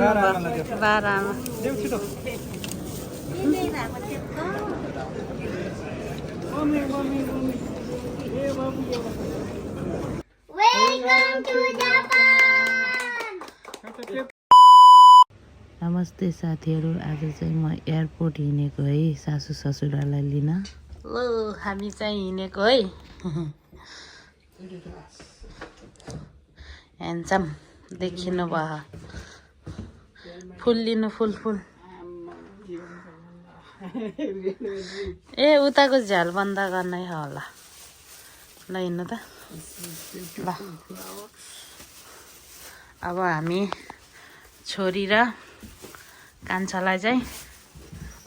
भयो 12 आमा नमस्ते साथीहरू, आज चाहिँ म एयरपोर्ट हिँडेको है सासू ससुरालाई लिन। ल हामी चाहिँ हिँडेको है ह्यान्डसम देखिनु भयो फुल लिनु फुल ए उताको झ्याल बन्द गर्नै होला ल हिँड्नु त ल अब हामी छोरी र कान्छालाई चाहिँ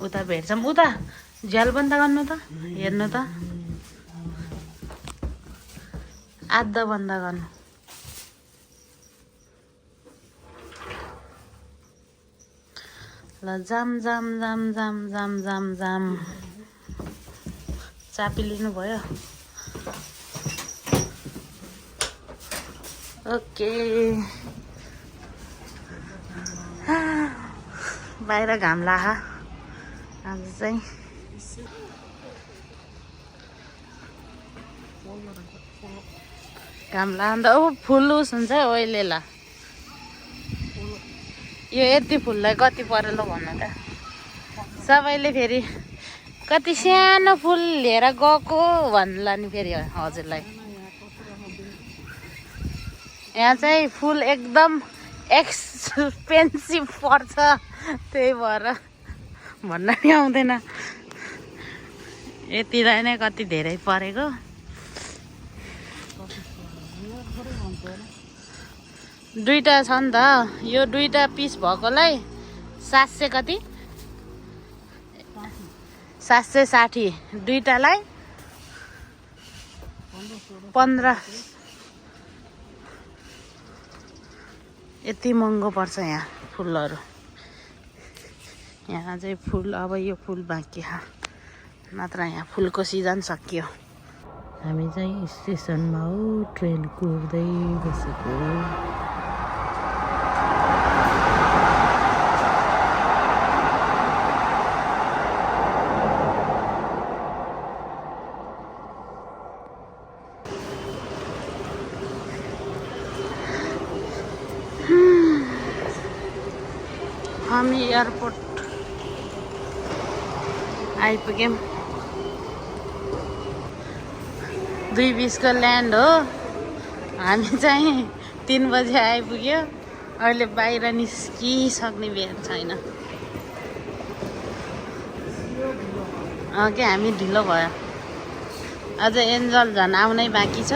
उता भेट्छौँ उता झ्याल बन्द गर्नु त हेर्नु त आधा बन्द गर्नु ल जाम जाम जाम जाम जाम जाम जाम चापी लिनु भयो ओके बाहिर घाम लाहा आज चाहिँ घाम लाँदा फुल उस हुन्छ ओइलेला यो यति फुललाई कति परेलो भन्नु त सबैले फेरि कति सानो फुल लिएर गएको भन्ला नि फेरि हजुरलाई यहाँ चाहिँ फुल एकदम एक्सपेन्सिभ पर्छ त्यही भएर भन्न नि आउँदैन यतिलाई नै कति धेरै परेको दुईटा छ नि त यो दुईटा पिस भएकोलाई 700 कति 760 दुईटालाई 15 यति महँगो पर्छ यहाँ फुलहरू यहाँ चाहिँ फुल अब यो फुल बाँकी नत्र यहाँ फुलको सिजन सकियो हामी चाहिँ स्टेसनमा हो ट्रेन कुर्दै बसेको हामी एयरपोर्ट आइपुग्यौँ 2:20 को ल्यान्ड हो हामी चाहिँ 3 बजे आइपुग्यो अहिले बाहिर निस्किसक्ने बेर छैन अघि हामी ढिलो भयो अझ एन्जल झन् आउनै बाँकी छ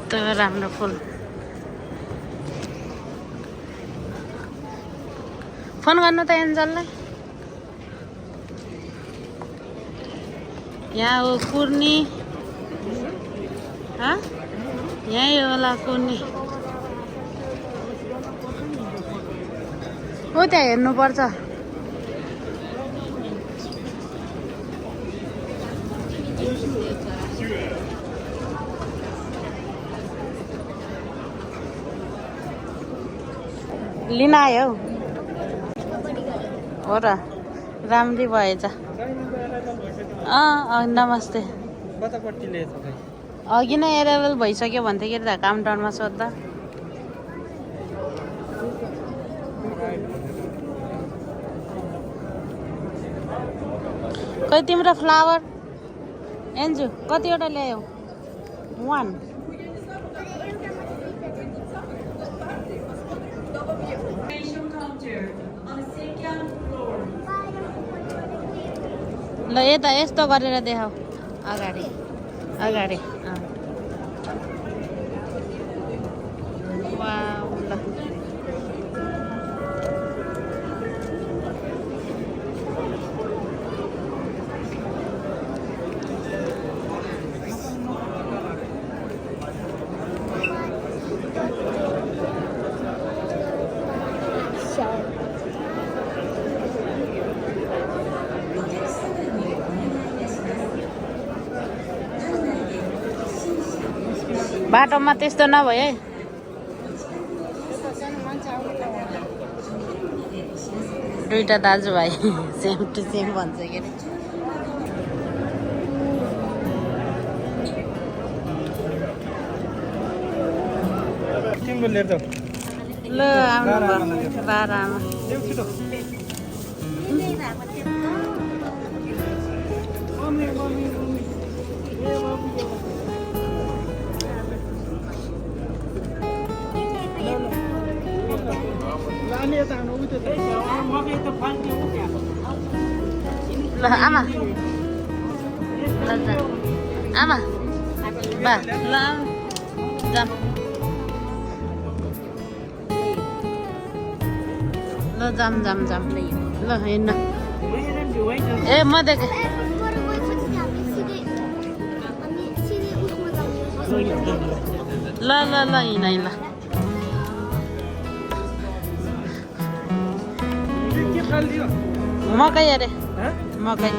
त्यो राम्रो फुल फोन गर्नु त एन्जललाई यहाँ हो कुर्नी यहीँ होला कुर्नी हो त्यहाँ हेर्नुपर्छ लिन आयो हो र राम्रै भएछ नमस्ते अघि नै एराइभल भइसक्यो भन्थ्यो कि त काउन्टरमा सोद्धा खै तिम्रो फ्लावर एन्जु कतिवटा ल्यायौ 1 ल यता यस्तो गरेर देखाऊ अगाडि अगाडि वाउ ल बाटोमा त्यस्तो नभए है। दुईटा दाजुभाइ सेम टु सेम भन्छ के अरे। ल आउनु बाह्र आमा ल आमा ल आमा बा ल जाम ल जाम जाम जाम ल हिँड्न ए म देखेँ ल ल ल हिँड ल मकै अरे मकै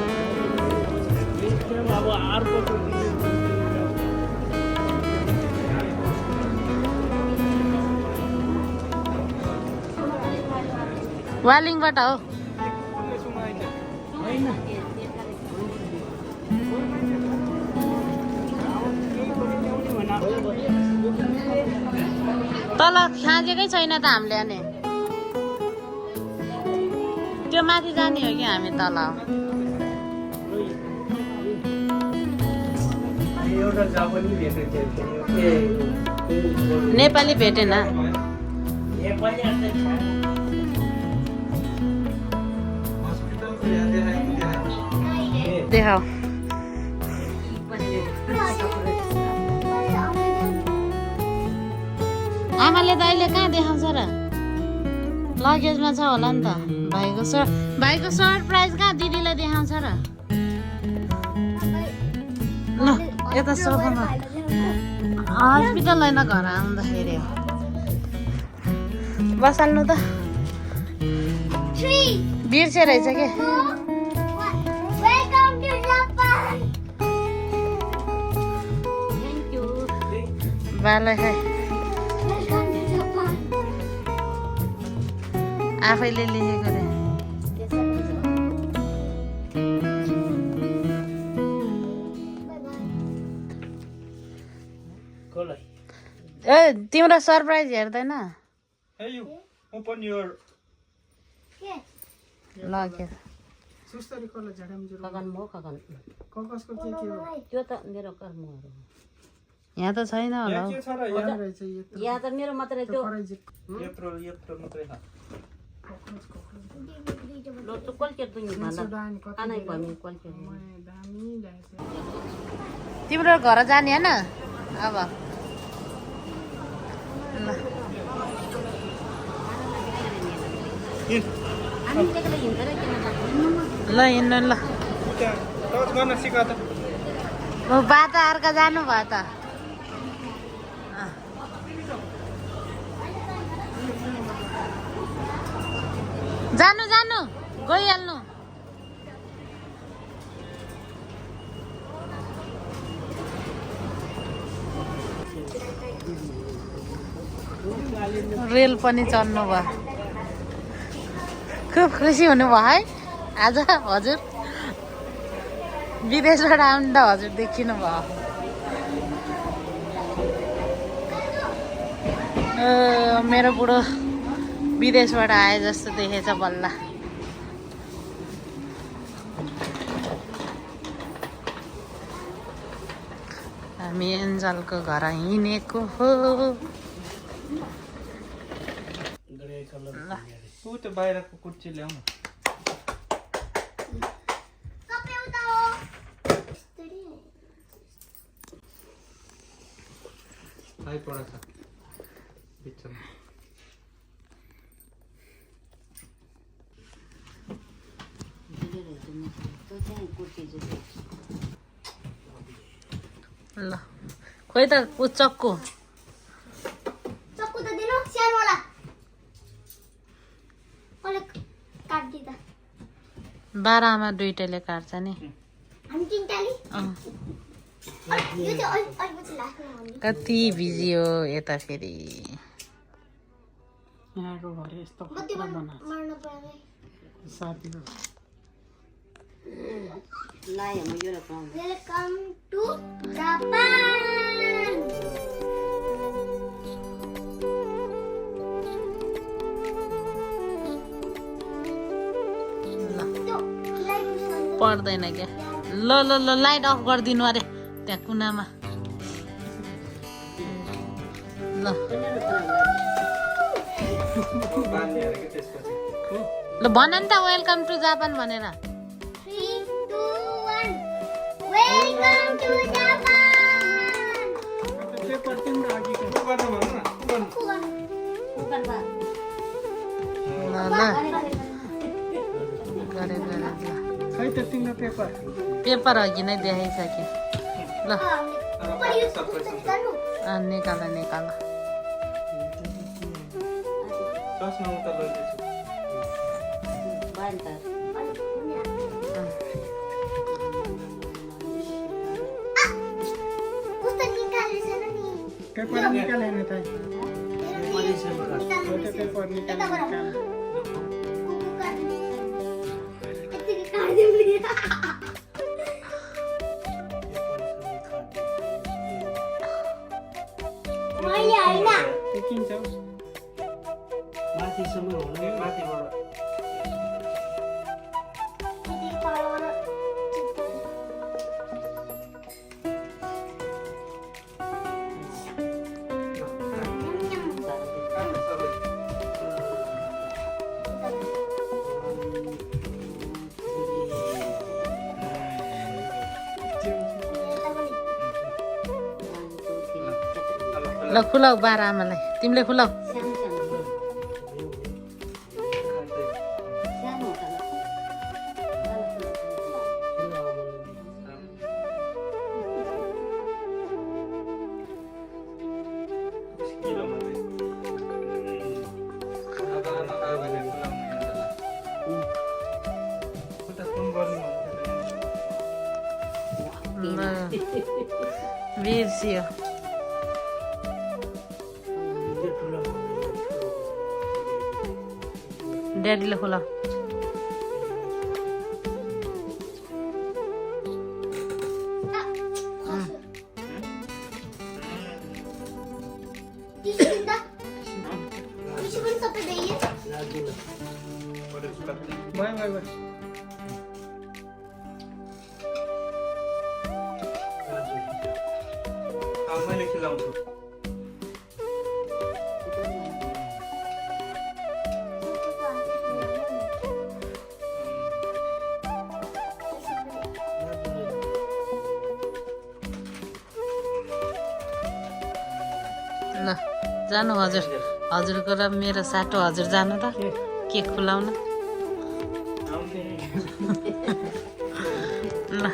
वालिङबाट हो तल खाँजेकै छैन त हामीले अनि त्यो माथि जाने हो कि हामी तल नेपाली भेटेन देखाऊ आमाले त अहिले कहाँ देखाउँछ र लगेजमा छ होला नि त भाइको सरप्राइज कहाँ दिदीलाई देखाउँछ र ल यता सोफामा हस्पिटल होइन घर आउँदाखेरि हो बसाल्नु त बिर्से रहेछ के बालै खाइ आफैले लेखेको रे ए तिम्रो सरप्राइज हेर्दैन ल के यहाँ त छैन होला यहाँ त मेरो मात्रै त्यो तिम्रो घर जाने होइन अब ल हिँड्नु ल बा त अर्का जानु भयो त जानु जानु गइहाल्नु रेल पनि चढ्नु भयो खुब खुसी हुनुभयो है आज हजुर विदेशबाट आउनु त हजुर देखिनु भयो मेरो बुढो विदेशबाट आए जस्तो देखेछ बल्ल हामी एन्जलको घर हिँडेको हो बाहिरको कुर्ची ल्याउनु आइपडा छ बिचमा ल खोइ त चक्कु चक्कु त दिनु स्यानवाला कसले काट्दी त 12 आमा दुईटैले काट्छ नि हामी तिनटाले यो चाहिँ अलिकति लास्टमा भन्नु कति बिजी हो यता फेरि यहाँको घर यस्तो बत्ती मार्न पर्ने साथीको वेलकम टु जापान पर्दैन क्या ल ल ल लाइट अफ गरिदिनु अरे त्यहाँ कुनामा ल बाँधिहाल्यो कि त्यसपछि ल भन नि त वेलकम टु जापान भनेर 3 2 1 वेलकम टु जापान पेपर तिम्रो अघिको को गर्नु भन्नु न को गर्नु ल ल गरे गरे ल खै त तिम्रो पेपर पेपर अघि नै देखाइसके ल निकाल निकाल चस्मा उता लैदिन्छु पेपर निकालेन त पेपर निकाल माथिसम्म होला माथिबाट ल खुलाउ बाह्र आमालाई तिमीले खुलाउ बिर्सियो ड्याडीले खुलाउ मैले खिलाउँछु ल जानु हजुर हजुरको र मेरो साटो हजुर जानु त केक खुलाउन ल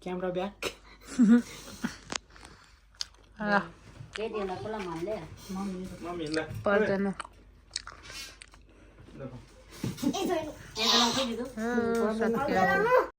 क्यामेरा ब्याक पर्दैन ए